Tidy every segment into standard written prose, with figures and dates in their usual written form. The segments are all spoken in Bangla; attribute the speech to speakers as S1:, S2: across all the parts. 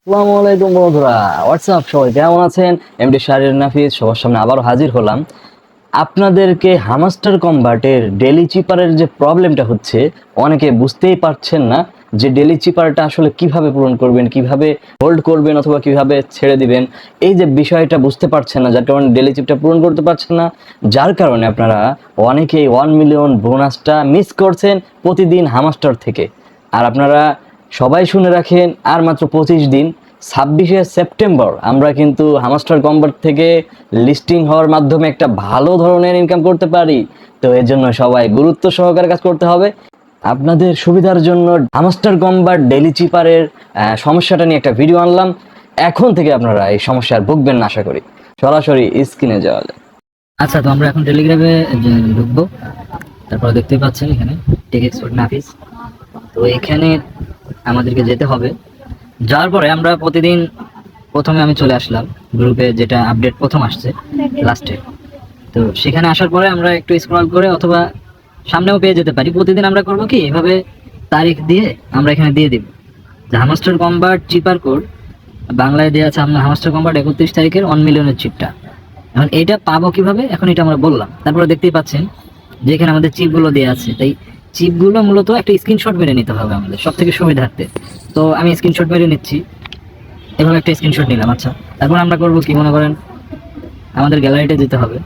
S1: আসসালামু আলাইকুম বন্ধুরা, হোয়াটসঅ্যাপ সবাই কেমন আছেন? এমডি শাহরিয়ার নাফিস সবার সামনে আবারও হাজির হলাম। আপনাদেরকে হামাস্টার কম্বাটের ডেলি চিপারের যে প্রবলেমটা হচ্ছে, অনেকে বুঝতেই পারছেন না যে ডেলি চিপারটা আসলে কিভাবে পূরণ করবেন, কিভাবে হোল্ড করবেন অথবা কিভাবে ছেড়ে দিবেন। এই যে বিষয়টা বুঝতে পারছেন না, যার কারণে ডেলি চিপটা পূরণ করতে পারছেন না, যার কারণে আপনারা অনেকেই 1 মিলিয়ন বোনাসটা মিস করছেন প্রতিদিন হামাস্টার থেকে। আর আপনারা সবাই শুনে রাখেন, আর মাত্র 25 দিন, 26শে সেপ্টেম্বর আমরা কিন্তু হামাস্টার কম্বাট থেকে লিস্টিং হওয়ার মাধ্যমে একটা ভালো ধরনের ইনকাম করতে পারি। তো এর জন্য সবাই গুরুত্ব সহকারে কাজ করতে হবে। আপনাদের সুবিধার জন্য হামাস্টার কম্বাট ডেলি চিপারের সমস্যাটা নিয়ে একটা ভিডিও আনলাম। এখন থেকে আপনারা এই সমস্যার ভুগবেন না, আশা করি। সরাসরি স্ক্রিনে যাওয়া যায়।
S2: আচ্ছা, তো আমরা এখন টেলিগ্রামে ঢুকবো। তারপর দেখতে পাচ্ছেন এখানে টেক এক্সপার্ট নাফিস। তো এখানে আমাদেরকে যেতে হবে। যাওয়ার পরে আমরা প্রতিদিন প্রথমে আমি চলে আসলাম গ্রুপে, যেটা আপডেট প্রথম আসছে লাস্টে। তো সেখানে আসার পরে আমরা একটু স্ক্রল করে অথবা সামনেও পেয়ে যেতে পারি। প্রতিদিন আমরা করব কি, এভাবে তারিখ দিয়ে আমরা এখানে দিয়ে দিব যে হামাস্টার কম্বাট চিপার কোড বাংলায় দেওয়া আছে। আমরা হামাস্টার কম্বাট 31 তারিখের 1 মিলিয়নের চিপটা, এখন এইটা পাবো কিভাবে, এখন এটা আমরা বললাম। তারপরে দেখতেই পাচ্ছেন যে এখানে আমাদের চিপগুলো দেওয়া আছে। তাই চিপগুলো মূলত একটা স্ক্রিনশট মেরে নিতে হবে আমাদের সব থেকে সুবিধার্থে। তো আমি স্ক্রিনশট মেরে নিচ্ছি, এভাবে একটা স্ক্রিনশট নিলাম। আচ্ছা, তারপর আমরা করবো কি, মনে করেন আমাদের গ্যালারিতে যেতে হবে।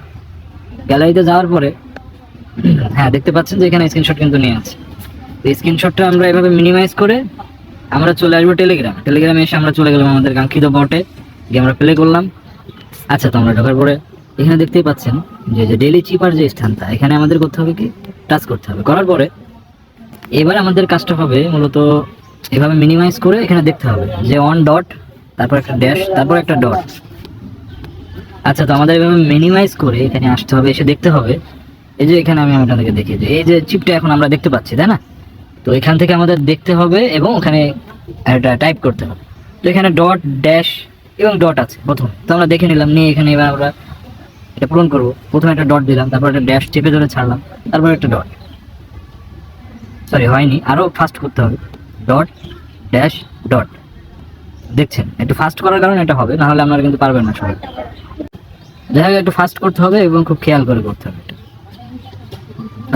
S2: গ্যালারিতে যাওয়ার পরে হ্যাঁ, দেখতে পাচ্ছেন যে এখানে স্ক্রিনশট কিন্তু নিয়ে আছে। তো স্ক্রিনশটটা আমরা এভাবে মিনিমাইজ করে আমরা চলে আসবো টেলিগ্রামে এসে আমরা চলে গেলাম আমাদের কাঙ্ক্ষিত বটে, গিয়ে আমরা প্লে করলাম। আচ্ছা, তো আমরা ঢোকার পরে এখানে দেখতেই পাচ্ছেন যে ডেলি চিপার যে স্থানটা, এখানে আমাদের করতে হবে কি, টাচ করতে হবে। করার পরে এবার আমাদের কাজটা হবে মূলত এভাবে মিনিমাইজ করে এখানে দেখতে হবে যে অন ডট, তারপর একটা ড্যাশ, তারপর একটা ডট। আচ্ছা, তো আমাদের এভাবে মিনিমাইজ করে এখানে আসতে হবে, এসে দেখতে হবে এই যে এখানে আমি আপনাদেরকে দেখিয়ে দিই, এই যে চিপটা এখন আমরা দেখতে পাচ্ছি, তাই না? তো এখান থেকে আমাদের দেখতে হবে এবং ওখানে একটা টাইপ করতে হবে। তো এখানে ডট, ড্যাশ এবং ডট আছে প্রথম, তো আমরা দেখে নিলাম। নিয়ে এখানে এবার আমরা এটা পূরণ করবো। প্রথমে একটা ডট দিলাম, তারপর একটা ড্যাশ চেপে ধরে ছাড়লাম, তারপর একটা ডট। সরি, হয়নি, আরো ফাস্ট করতে হবে। Dot, dash, dot. দেখছেন একটু ফাস্ট করার কারণে এটা হবে, না হলে আপনারা কিন্তু পারবেন না সবাই। যাই হোক, একটু ফাস্ট করতে হবে এবং খুব খেয়াল করে করতে হবে এটা।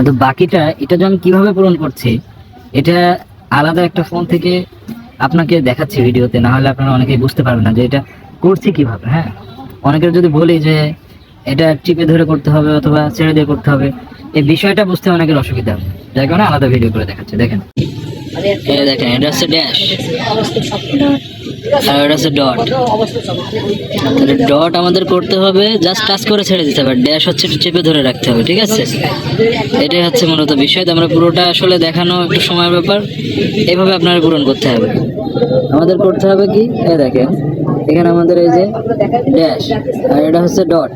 S2: তো বাকিটা এটা যে আমি কিভাবে পূরণ করছি, এটা আলাদা একটা ফোন থেকে আপনাকে দেখাচ্ছি ভিডিওতে, না হলে আপনারা অনেকেই বুঝতে পারবেন না যে এটা করছি কিভাবে। হ্যাঁ, অনেকের যদি বলি যে এটা টিপে ধরে করতে হবে অথবা ছেড়ে দিয়ে করতে হবে, এই বিষয়টা বুঝতে অনেকের অসুবিধা হবে, যার কারণে আলাদা ভিডিও করে দেখাচ্ছে। দেখেন, দেখেন এটা হচ্ছে ড্যাশ আর এটা হচ্ছে ডট। ডট আমাদের করতে হবে জাস্ট টাচ করে ছেড়ে দিতে হবে, ড্যাশ হচ্ছে একটু চেপে ধরে রাখতে হবে, ঠিক আছে? এটাই হচ্ছে মূলত বিষয়। তো আমরা পুরোটা আসলে দেখানো একটু সময়ের ব্যাপার, এইভাবে আপনারা পূরণ করতে হবে। আমাদের করতে হবে কি, এই দেখেন এখানে আমাদের এই যে ড্যাশ আর এটা হচ্ছে ডট,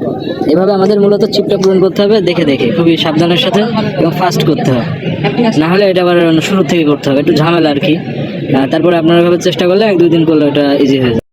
S2: এভাবে আমাদের মূলত চিপটা পূরণ করতে হবে দেখে দেখে, খুবই সাবধানের সাথে এবং ফাস্ট করতে হবে, না হলে এটা আবার শুরু থেকে করতে হবে, একটু ঝামেলা আর কি। তারপরে আপনারা এভাবে চেষ্টা করলে 1-2 দিন করলে এটা ইজি হয়ে যাবে।